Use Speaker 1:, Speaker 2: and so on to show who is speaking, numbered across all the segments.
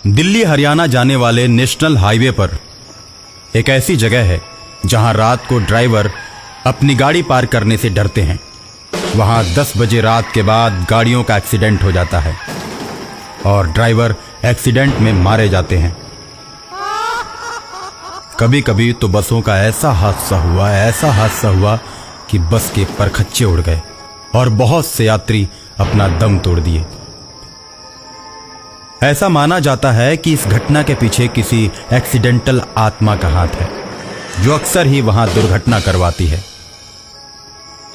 Speaker 1: दिल्ली हरियाणा जाने वाले national highway पर एक ऐसी जगह है जहां रात को ड्राइवर अपनी गाड़ी पार करने से डरते हैं। वहां 10 बजे रात के बाद गाड़ियों का एक्सीडेंट हो जाता है और ड्राइवर एक्सीडेंट में मारे जाते हैं। कभी कभी तो बसों का ऐसा हादसा हुआ कि बस के परखच्चे उड़ गए और बहुत से यात्री अपना दम तोड़ दिए। ऐसा माना जाता है कि इस घटना के पीछे किसी एक्सीडेंटल आत्मा का हाथ है जो अक्सर ही वहां दुर्घटना करवाती है।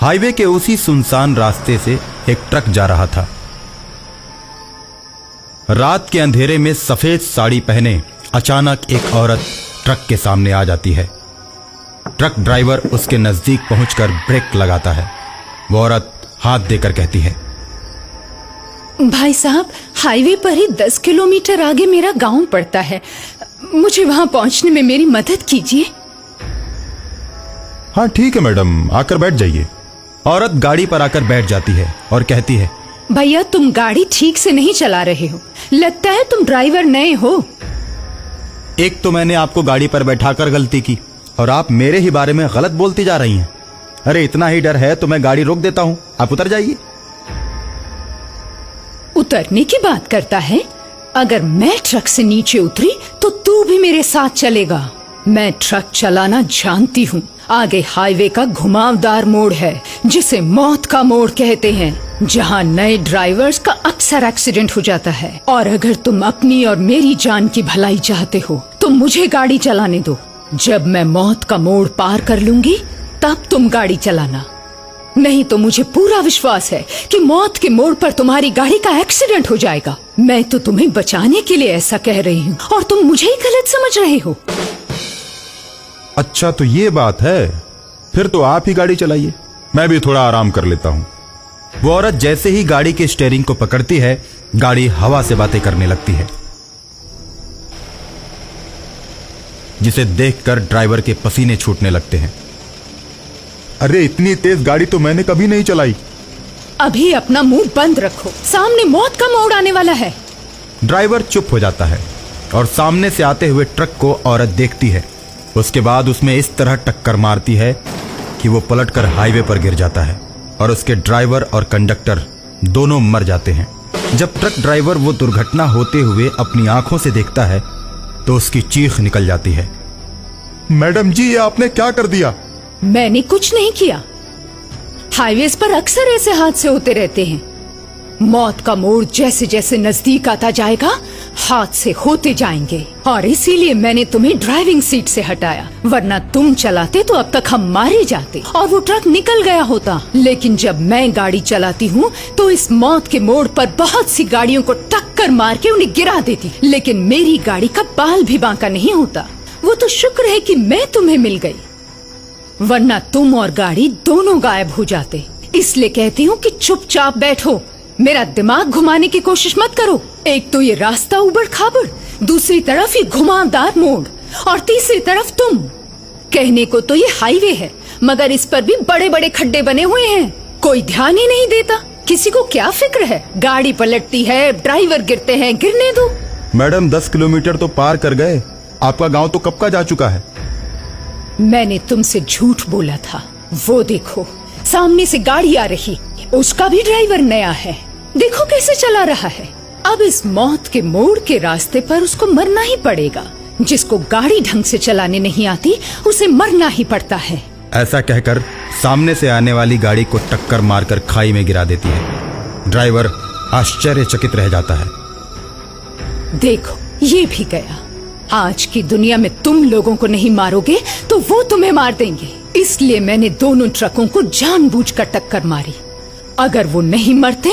Speaker 1: हाईवे के उसी सुनसान रास्ते से एक ट्रक जा रहा था। रात के अंधेरे में सफेद साड़ी पहने अचानक एक औरत ट्रक के सामने आ जाती है। ट्रक ड्राइवर उसके नजदीक पहुंचकर ब्रेक लगाता है। वो औरत हाथ देकर कहती है,
Speaker 2: भाई साहब, हाईवे पर ही 10 किलोमीटर आगे मेरा गांव पड़ता है, मुझे वहां पहुंचने में मेरी मदद कीजिए।
Speaker 3: हाँ ठीक है मैडम, आकर बैठ जाइए।
Speaker 1: औरत गाड़ी पर आकर बैठ जाती है और कहती है,
Speaker 2: भैया तुम गाड़ी ठीक से नहीं चला रहे हो, लगता है तुम ड्राइवर नए हो।
Speaker 1: एक तो मैंने आपको गाड़ी पर बैठाकर गलती की और आप मेरे ही बारे में गलत बोलती जा रही हैं। अरे इतना ही डर है तो मैं गाड़ी रोक देता हूं, आप उतर जाइए।
Speaker 2: उतरने की बात करता है? अगर मैं ट्रक से नीचे उतरी तो तू भी मेरे साथ चलेगा। मैं ट्रक चलाना जानती हूँ। आगे हाईवे का घुमावदार मोड़ है जिसे मौत का मोड़ कहते हैं, जहाँ नए ड्राइवर्स का अक्सर एक्सीडेंट हो जाता है। और अगर तुम अपनी और मेरी जान की भलाई चाहते हो तो मुझे गाड़ी चलाने दो। जब मैं मौत का मोड़ पार कर लूंगी तब तुम गाड़ी चलाना। नहीं तो मुझे पूरा विश्वास है कि मौत के मोड़ पर तुम्हारी गाड़ी का एक्सीडेंट हो जाएगा। मैं तो तुम्हें बचाने के लिए ऐसा कह रही हूँ और तुम मुझे ही गलत समझ रहे हो।
Speaker 3: अच्छा तो ये बात है, फिर तो आप ही गाड़ी चलाइए, मैं भी थोड़ा आराम कर लेता हूँ।
Speaker 1: वो औरत जैसे ही गाड़ी के स्टीयरिंग को पकड़ती है, गाड़ी हवा से बातें करने लगती है, जिसे देखकर ड्राइवर के पसीने छूटने लगते हैं।
Speaker 3: अरे इतनी तेज गाड़ी तो मैंने कभी नहीं चलाई।
Speaker 2: अभी अपना मुंह बंद रखो, सामने मौत का मोड़ आने वाला है।
Speaker 1: ड्राइवर चुप हो जाता है और सामने से आते हुए ट्रक को औरत देखती है। उसके बाद उसमें इस तरह टक्कर मारती है कि वो पलटकर हाईवे पर गिर जाता है और उसके ड्राइवर और कंडक्टर दोनों मर जाते हैं। जब ट्रक ड्राइवर वो दुर्घटना होते हुए अपनी आंखों से देखता है तो उसकी चीख निकल जाती है।
Speaker 3: मैडम जी, ये आपने क्या कर दिया?
Speaker 2: मैंने कुछ नहीं किया। हाईवेज पर अक्सर ऐसे हादसे होते रहते हैं। मौत का मोड़ जैसे जैसे नजदीक आता जाएगा हादसे होते जाएंगे और इसीलिए मैंने तुम्हें ड्राइविंग सीट से हटाया, वरना तुम चलाते तो अब तक हम मारे जाते और वो ट्रक निकल गया होता। लेकिन जब मैं गाड़ी चलाती हूँ तो इस मौत के मोड़ पर बहुत सी गाड़ियों को टक्कर मार के उन्हें गिरा देती, लेकिन मेरी गाड़ी का बाल भी बांका नहीं होता। वो तो शुक्र है कि मैं तुम्हें मिल गई, वरना तुम और गाड़ी दोनों गायब हो जाते। इसलिए कहती हूँ कि चुपचाप बैठो, मेरा दिमाग घुमाने की कोशिश मत करो। एक तो ये रास्ता उबड़ खाबड़, दूसरी तरफ ये घुमावदार मोड़ और तीसरी तरफ तुम। कहने को तो ये हाईवे है मगर इस पर भी बड़े बड़े खड्डे बने हुए हैं, कोई ध्यान ही नहीं देता। किसी को क्या फिक्र है? गाड़ी पलटती है, ड्राइवर गिरते हैं, गिरने दो।
Speaker 3: मैडम 10 किलोमीटर तो पार कर गए, आपका गांव तो कब का जा चुका है।
Speaker 2: मैंने तुमसे झूठ बोला था। वो देखो सामने से गाड़ी आ रही, उसका भी ड्राइवर नया है, देखो कैसे चला रहा है। अब इस मौत के मोड़ के रास्ते पर उसको मरना ही पड़ेगा। जिसको गाड़ी ढंग से चलाने नहीं आती उसे मरना ही पड़ता है।
Speaker 1: ऐसा कहकर सामने से आने वाली गाड़ी को टक्कर मारकर खाई में गिरा देती है। ड्राइवर आश्चर्यचकित रह जाता है।
Speaker 2: देखो ये भी गया। आज की दुनिया में तुम लोगों को नहीं मारोगे तो वो तुम्हें मार देंगे। इसलिए मैंने दोनों ट्रकों को जानबूझकर टक्कर मारी। अगर वो नहीं मरते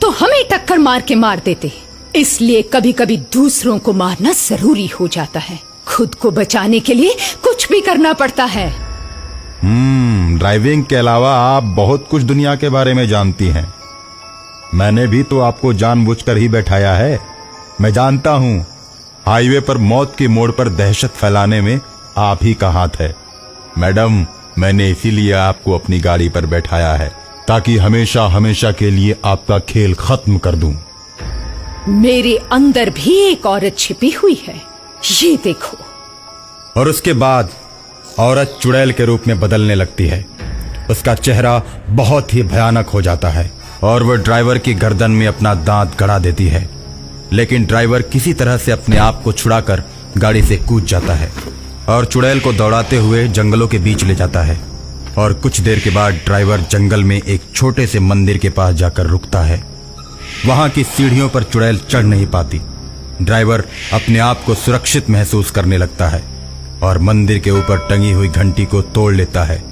Speaker 2: तो हमें टक्कर मार के मार देते। इसलिए कभी कभी दूसरों को मारना जरूरी हो जाता है। खुद को बचाने के लिए कुछ भी करना पड़ता है।
Speaker 3: ड्राइविंग के अलावा आप बहुत कुछ दुनिया के बारे में जानती हैं। मैंने भी तो आपको जानबूझकर ही बैठाया है। मैं जानता हूँ हाईवे पर मौत के मोड़ पर दहशत फैलाने में आप ही का हाथ है। मैडम, मैंने इसीलिए आपको अपनी गाड़ी पर बैठाया है ताकि हमेशा हमेशा के लिए आपका खेल खत्म कर दूं।
Speaker 2: मेरे अंदर भी एक औरत छिपी हुई है, ये देखो।
Speaker 1: और उसके बाद औरत चुड़ैल के रूप में बदलने लगती है। उसका चेहरा बहुत ही भयानक हो जाता है और वह ड्राइवर की गर्दन में अपना दांत गड़ा देती है। लेकिन ड्राइवर किसी तरह से अपने आप को छुड़ाकर गाड़ी से कूद जाता है और चुड़ैल को दौड़ाते हुए जंगलों के बीच ले जाता है। और कुछ देर के बाद ड्राइवर जंगल में एक छोटे से मंदिर के पास जाकर रुकता है। वहां की सीढ़ियों पर चुड़ैल चढ़ नहीं पाती। ड्राइवर अपने आप को सुरक्षित महसूस करने लगता है और मंदिर के ऊपर टंगी हुई घंटी को तोड़ लेता है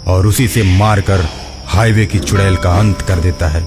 Speaker 1: और उसी से मारकर हाईवे की चुड़ैल का अंत कर देता है।